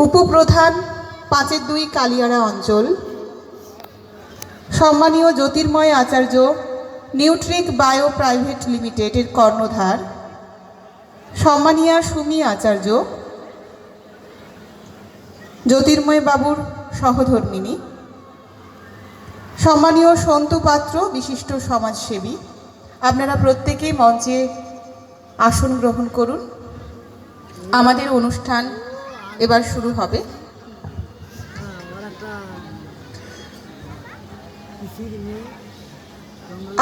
উপপ্রধান ৫-২ কালিয়াড়া অঞ্চল, সম্মানীয় জ্যোতির্ময় আচার্য নিউট্রিক বায়ো প্রাইভেট লিমিটেডের কর্ণধার সম্মানীয়া সুমি আচার্য, জ্যোতির্ময় বাবুর সহধর্মিণী, সম্মানীয় সন্তু পাত্র বিশিষ্ট সমাজসেবী, আপনারা প্রত্যেকেই মঞ্চে আসন গ্রহণ করুন। আমাদের অনুষ্ঠান এবার শুরু হবে।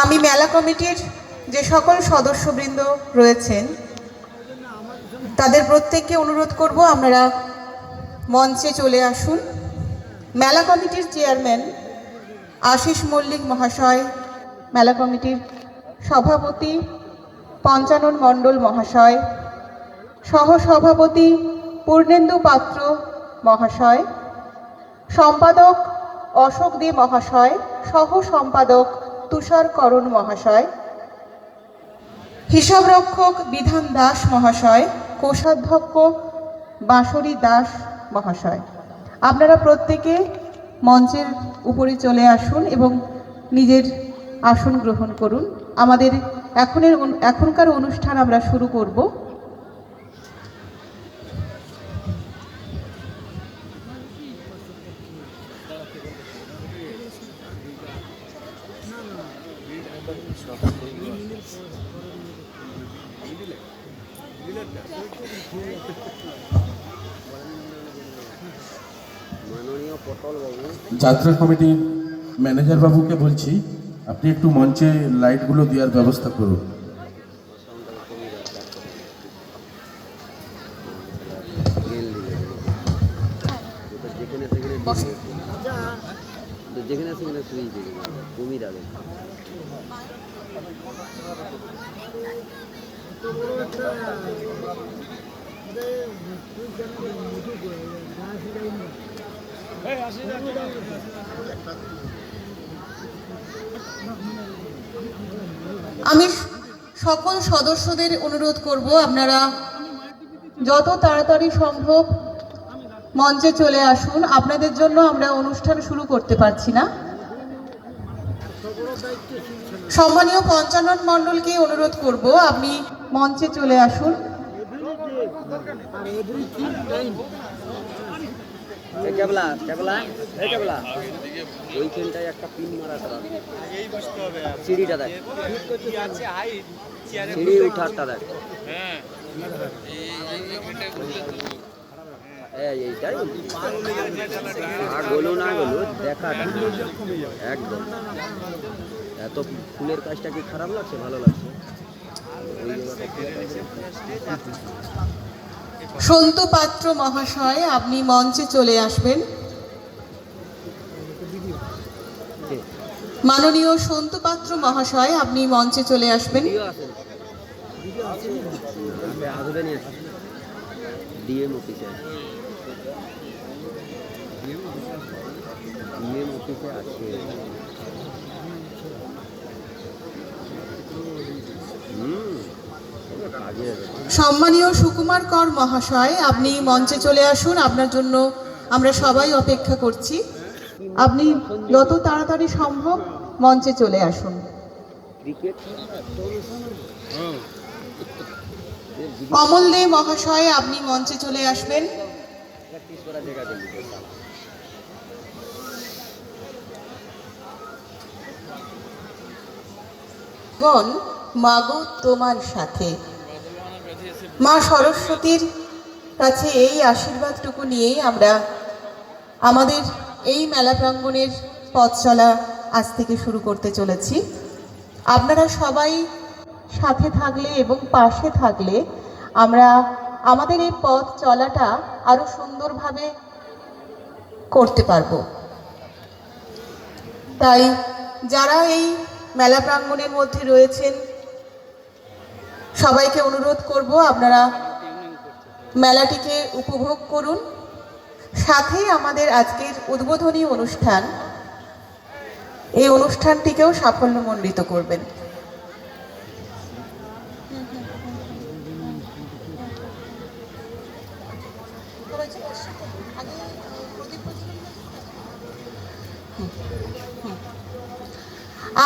আমি মেলা কমিটির যে সকল সদস্যবৃন্দ রয়েছেন তাদের প্রত্যেককে অনুরোধ করব আপনারা মঞ্চে চলে আসুন। মেলা কমিটির চেয়ারম্যান আশিস মল্লিক মহাশয়, মেলা কমিটির সভাপতি পঞ্চানন মণ্ডল মহাশয়, সহসভাপতি পূর্ণেন্দু পাত্র মহাশয়, সম্পাদক অশোক দে মহাশয়, সহ সম্পাদক তুষার করণ মহাশয়, হিসাবরক্ষক বিধান দাস মহাশয়, কোষাধ্যক্ষ বাঁশরী দাস মহাশয়, আপনারা প্রত্যেকে মঞ্চের উপরে চলে আসুন এবং নিজের আসন গ্রহণ করুন। আমাদের এখনকার অনুষ্ঠান আমরা শুরু করব। যাত্রা কমিটির ম্যানেজার বাবুকে বলছি, আপনি একটু মঞ্চে লাইটগুলো দেওয়ার ব্যবস্থা করুন। আমি সকল সদস্যদের অনুরোধ করব আপনারা যত তাড়াতাড়ি সম্ভব মঞ্চে চলে আসুন। আপনাদের জন্য আমরা অনুষ্ঠান শুরু করতে পারছি না। সম্মানীয় পঞ্চানন মণ্ডলকে অনুরোধ করব আপনি মঞ্চে চলে আসুন। একটা পিন মারা সিঁড়িটা দেখ, সিঁড়ি উঠারটা দেখ, এইটাই গলু না গলু দেখাটা একদম। এত ফুলের কাজটা কি খারাপ লাগছে? ভালো লাগছে। সন্তু পাত্র মহাশয় আপনি মঞ্চে চলে আসবেন। মাননীয় সন্তু পাত্র মহাশয় আপনি মঞ্চে চলে আসবেন। ডিএম অফিসে আছে। সম্মানীয় সুকুমার কর মহাশয় আপনি মঞ্চে চলে আসুন। আপনার জন্য আমরা সবাই অপেক্ষা করছি। আপনি যত তাড়াতাড়ি সম্ভব মঞ্চে চলে আসুন। কমল দে মহাশয় আপনি মঞ্চে চলে আসবেন। গণ মাগো তোমার সাথে, মা সরস্বতীর কাছে এই আশীর্বাদটুকু নিয়েই আমরা আমাদের এই মেলা প্রাঙ্গণের পথ চলা আজ থেকে শুরু করতে চলেছি। আপনারা সবাই সাথে থাকলে এবং পাশে থাকলে আমরা আমাদের এই পথ চলাটা আরো সুন্দরভাবে করতে পারব। তাই যারা এই মেলা প্রাঙ্গণের মধ্যে রয়েছেন সবাইকে অনুরোধ করব আপনারা মেলাটিকে উপভোগ করুন, সাথে আমাদের আজকের উদ্বোধনী অনুষ্ঠান এই অনুষ্ঠানটিকেও সাফল্যমণ্ডিত করবেন।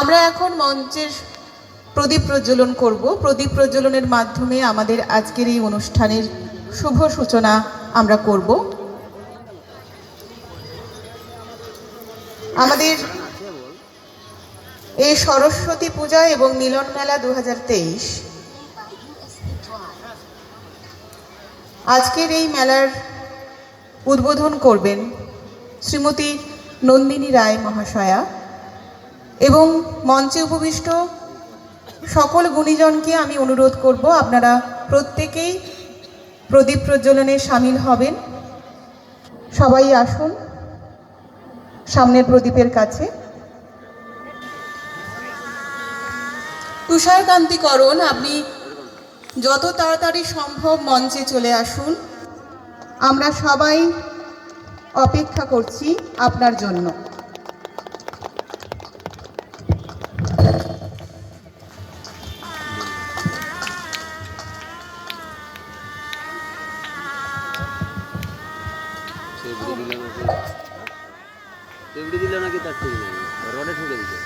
আমরা এখন মঞ্চের প্রদীপ প্রজ্বলন করব। প্রদীপ প্রজ্বলনের মাধ্যমে আমাদের আজকের এই অনুষ্ঠানের শুভ সূচনা আমরা করব। আমাদের এই সরস্বতী পূজা এবং মিলন মেলা 2023 আজকের এই মেলার উদ্বোধন করবেন শ্রীমতী নন্দিনী রায় মহাশয়া এবং মঞ্চে উপবিষ্ট সকল গুণীজনকে আমি অনুরোধ করব আপনারা প্রত্যেকেই প্রদীপ প্রজ্বলনে শামিল হবেন। সবাই আসুন সামনের প্রদীপের কাছে। তুষারকান্তিকরণ, আপনি যত তাড়াতাড়ি সম্ভব মঞ্চে চলে আসুন। আমরা সবাই অপেক্ষা করছি আপনার জন্য। দিল নাকি তার ঠিক নেই, রডে ঠুকে দিচ্ছে।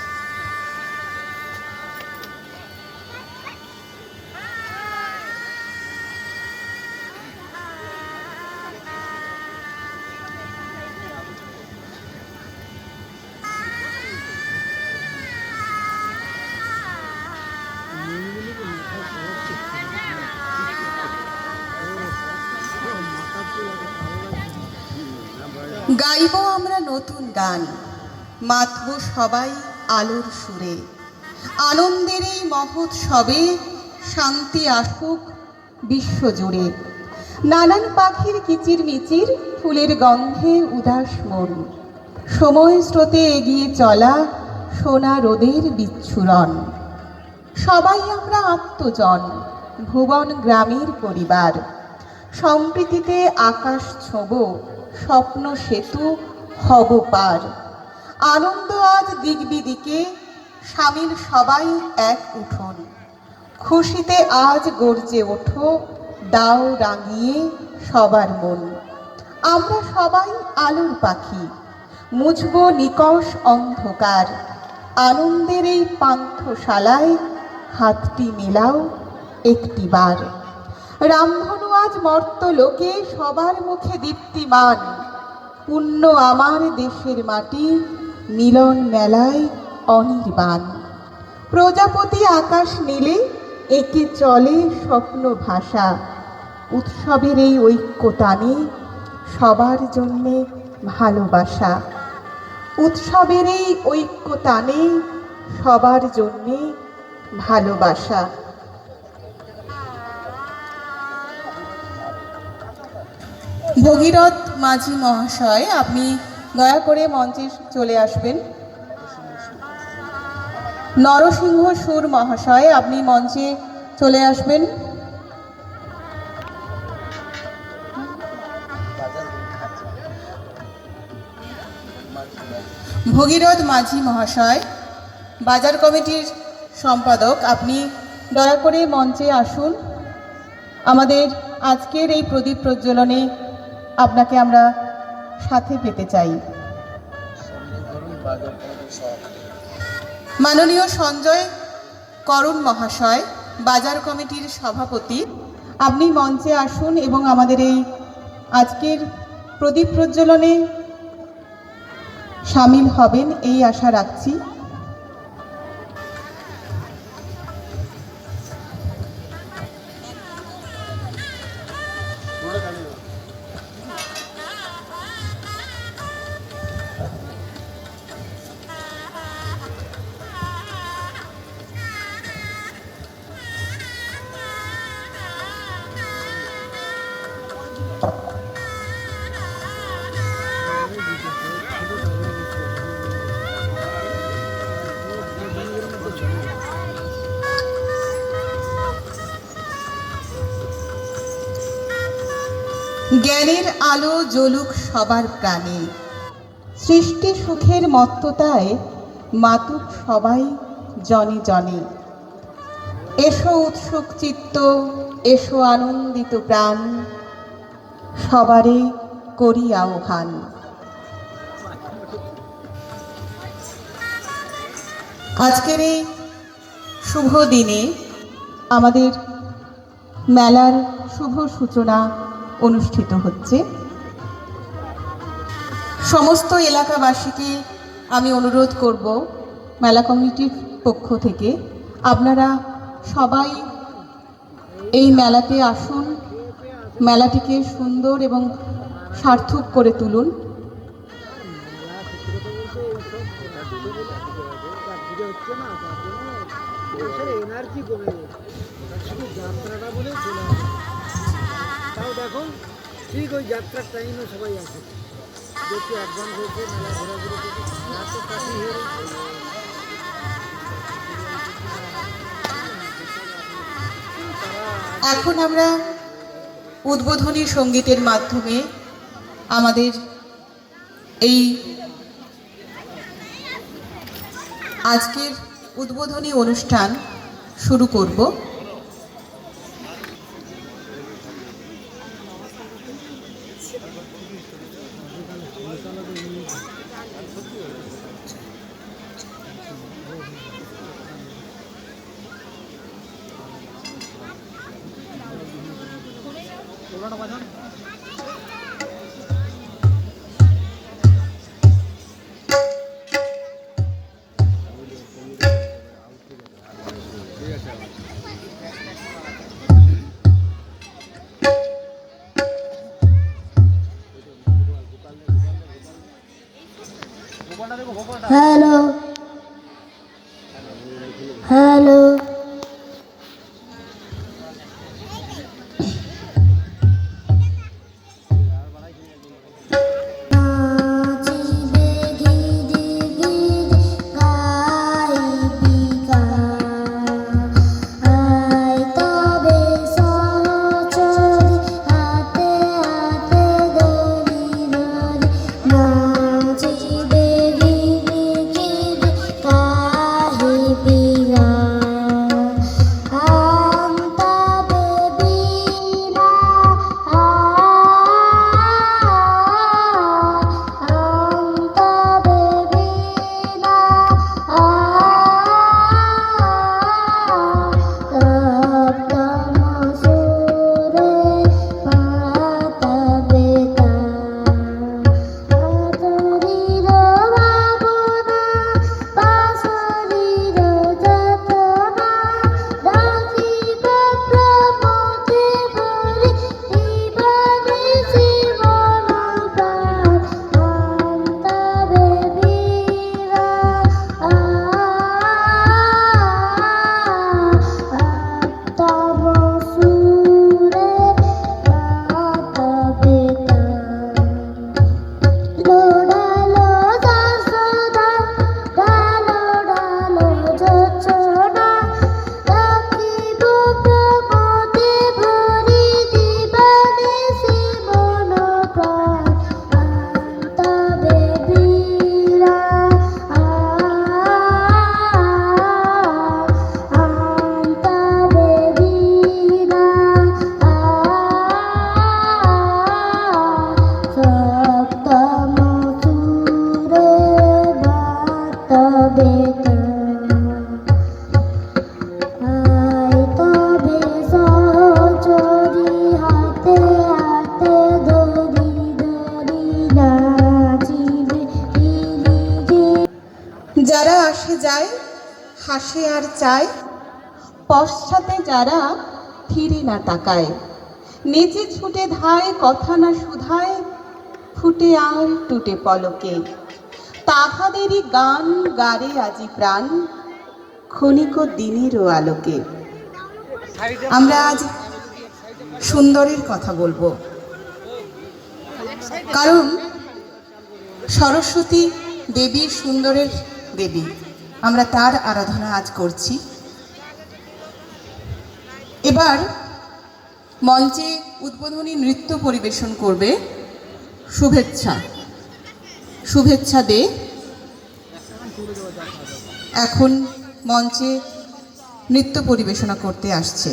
গাইব আমরা নতুন গান, মাতব সবাই আলোর সুরে। আনন্দের এই মহোৎসবে শান্তি আসুক বিশ্বজুড়ে। নানান পাখির কিচিরমিচির, ফুলের গন্ধে উদাস মন। সময় স্রোতে এগিয়ে চলা সোনা রোদের বিচ্ছুরণ। সবাই আমরা আত্মজন, ভুবন গ্রামের পরিবার। সম্প্রীতিতে আকাশ ছোঁব, স্বপ্ন সেতু হব পার। আনন্দ আজ দিক বিদিকে, সামিল সবাই এক উঠোন। খুশিতে আজ গর্জে ওঠো, দাও রাঙিয়ে সবার মন। আমরা সবাই আলোর পাখি, মুছব নিকষ অন্ধকার। আনন্দের এই পান্থশালায় হাতটি মেলাও একটিবার। রামধনু আজ মর্ত লোকে, সবার মুখে দীপ্তিমান। পুণ্য আমার দেশের মাটি, মিলন মেলায় অনির্বাণ। প্রজাপতি আকাশ নীলে, একে চলে স্বপ্ন ভাষা। উৎসবের এই ঐক্যতানে সবার জন্যে ভালোবাসা। উৎসবের এই ঐক্যতানে সবার জন্যে ভালোবাসা। ভগীরথ মাঝি মহাশয়, আপনি দয়া করে মঞ্চে চলে আসবেন। নরসিংহ সুর মহাশয়, আপনি মঞ্চে চলে আসবেন। ভগীরথ মাঝি মহাশয়, বাজার কমিটির সম্পাদক, আপনি দয়া করে মঞ্চে আসুন। আমাদের আজকের এই প্রদীপ প্রজ্বলনে আপনাকে আমরা সাথে পেতে চাই। মাননীয় সঞ্জয় করণ মহাশয়, বাজার কমিটির সভাপতি, আপনি মঞ্চে আসুন এবং আমাদের এই আজকের প্রদীপ প্রজ্বলনে শামিল হবেন এই আশা রাখছি। জ্ঞানের আলো জ্বলুক সবার প্রাণে, সৃষ্টি সুখের মত্ততায় মাতুক সবাই জনে জনে। এসো উৎসুক চিত্ত, এসো আনন্দিত প্রাণ, সবারে করি আহ্বান। আজকের এই শুভ দিনে আমাদের মেলার শুভ সূচনা অনুষ্ঠিত হচ্ছে। সমস্ত এলাকাবাসীকে আমি অনুরোধ করব, মেলা কমিটির পক্ষ থেকে আপনারা সবাই এই মেলাতে আসুন, মেলাটিকে সুন্দর এবং সার্থক করে তুলুন। এনার্জি কমে শুধু যাত্রাটা বলে চলে আসে। তাও দেখো ঠিক ওই যাত্রার টাইমে সবাই আসে, দেখতে অ্যাডভান্স হয়েছে, মেলা ঘোরাঘুরি করছে, এত কাশি হয়ে এখন আমরা উদ্বোধনী সঙ্গীতের মাধ্যমে আমাদের এই আজকের উদ্বোধনী অনুষ্ঠান শুরু করব। হ্যালো হ্যালো যারা আসে যায় হাসে আর চায়, পশ্চাতে যারা ফিরে না তাকায়, নিচে ছুটে ধায় কথা না শুধায়, ফুটে আর টুটে পলকে, তাহাদেরই গান গারে আজি প্রাণ, ক্ষণিক দিনেরও আলোকে। আমরা আজ সুন্দরের কথা বলবো, কারণ সরস্বতী দেবী সুন্দরের দেবী, আমরা তার আরাধনা আজ করছি। এবার মঞ্চে উদ্বোধনী নৃত্য পরিবেশন করবে শুভেচ্ছা দে। এখন মঞ্চে নৃত্য পরিবেশনা করতে আসছে।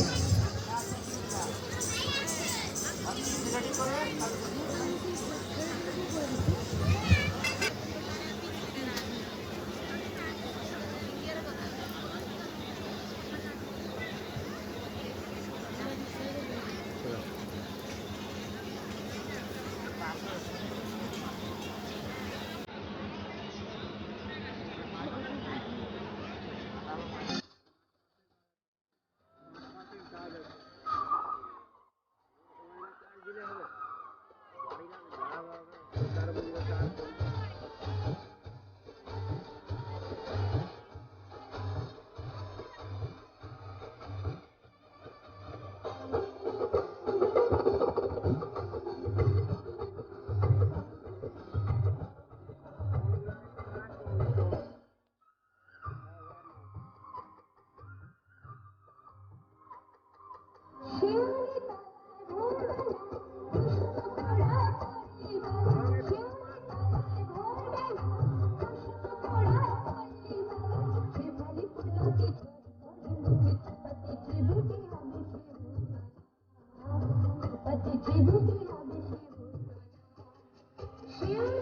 Music.